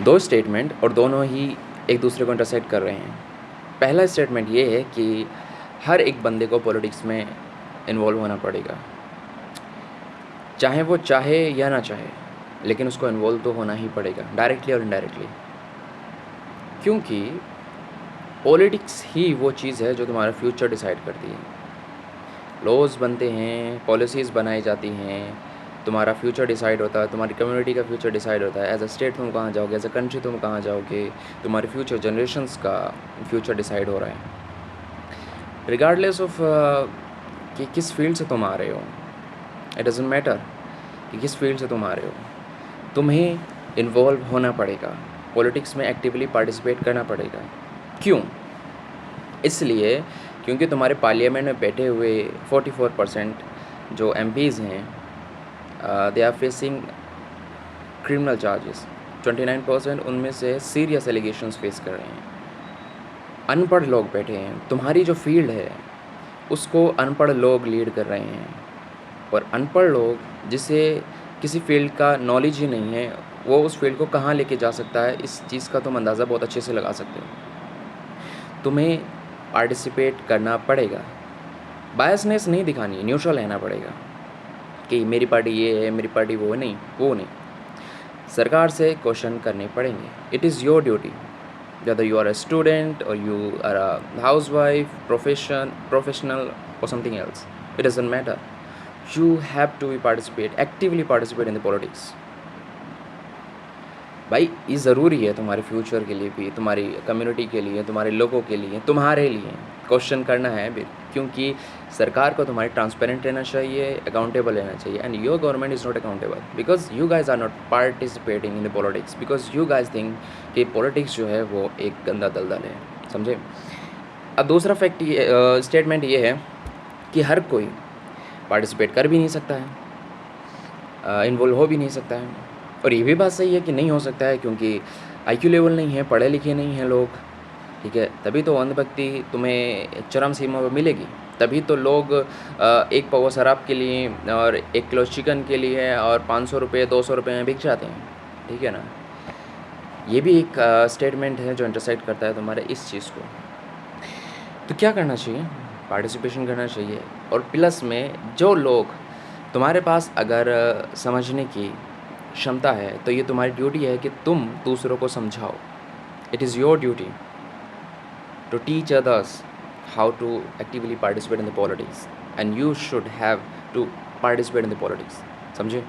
दो स्टेटमेंट और दोनों ही एक दूसरे को इंटरसेक्ट कर रहे हैं। पहला स्टेटमेंट ये है कि हर एक बंदे को पॉलिटिक्स में इन्वॉल्व होना पड़ेगा, चाहे वो चाहे या ना चाहे, लेकिन उसको इन्वॉल्व तो होना ही पड़ेगा, डायरेक्टली और इनडायरेक्टली। क्योंकि पॉलिटिक्स ही वो चीज़ है जो तुम्हारा फ्यूचर डिसाइड करती है। लॉज बनते हैं, पॉलिसीज़ बनाई जाती हैं, तुम्हारा फ्यूचर डिसाइड होता है, तुम्हारी कम्युनिटी का फ्यूचर डिसाइड होता है। एज अ स्टेट तुम कहाँ जाओगे, एज अ कंट्री तुम कहाँ जाओगे, तुम्हारे फ्यूचर जनरेशन्स का फ्यूचर डिसाइड हो रहा है। रिगार्डलेस ऑफ कि किस फील्ड से तुम आ रहे हो, इट डजंट मैटर कि किस फील्ड से तुम आ रहे हो, तुम्हें इन्वॉल्व होना पड़ेगा, पॉलिटिक्स में एक्टिवली पार्टिसिपेट करना पड़ेगा। क्यों? इसलिए क्योंकि तुम्हारे पार्लियामेंट में बैठे हुए 44% जो एमपीज़ हैं, they are facing criminal charges. 29% उनमें से सीरियस एलिगेशंस फेस कर रहे हैं। अनपढ़ लोग बैठे हैं, तुम्हारी जो फील्ड है उसको अनपढ़ लोग लीड कर रहे हैं। और अनपढ़ लोग जिसे किसी फील्ड का नॉलेज ही नहीं है, वो उस फील्ड को कहाँ लेके जा सकता है, इस चीज़ का तुम अंदाज़ा बहुत अच्छे से लगा सकते हो। तुम्हें पार्टिसिपेट करना पड़ेगा, बायसनेस नहीं दिखानी है, न्यूट्रल रहना पड़ेगा कि मेरी पार्टी ये है, मेरी पार्टी वो नहीं, वो नहीं। सरकार से क्वेश्चन करने पड़ेंगे। It is your duty, whether you are a student or you are a housewife, professional or something else, it doesn't matter. You have to actively participate in the politics. भाई ये ज़रूरी है तुम्हारे फ्यूचर के लिए भी, तुम्हारी कम्युनिटी के लिए, तुम्हारे लोगों के लिए, तुम्हारे लिए क्वेश्चन करना है भी, क्योंकि सरकार को तुम्हारी ट्रांसपेरेंट रहना चाहिए, अकाउंटेबल रहना चाहिए। And your government is not accountable because you guys are not participating in the politics, because you guys think कि पॉलिटिक्स जो है वो एक गंदा दलदल है, समझे। अब दूसरा फैक्ट ये स्टेटमेंट ये है कि हर कोई पार्टिसिपेट कर भी नहीं सकता है, इन्वॉल्व हो भी नहीं सकता है। और ये भी बात सही है कि नहीं हो सकता है, क्योंकि आईक्यू लेवल नहीं है, पढ़े लिखे नहीं हैं लोग, ठीक है। तभी तो अंधभक्ति तुम्हें चरम सीमा पर मिलेगी, तभी तो लोग एक पवा शराब के लिए और 1 किलो चिकन के लिए और 500 रुपये 200 रुपये में बिक जाते हैं, ठीक है ना। ये भी एक स्टेटमेंट है जो इंटरसेक्ट करता है तुम्हारे इस चीज़ को। तो क्या करना चाहिए? पार्टिसिपेशन करना चाहिए। और प्लस में जो लोग तुम्हारे पास अगर समझने की क्षमता है, तो ये तुम्हारी ड्यूटी है कि तुम दूसरों को समझाओ। It is your duty to teach others how to actively participate in the politics, and you should have to participate in the politics, समझे।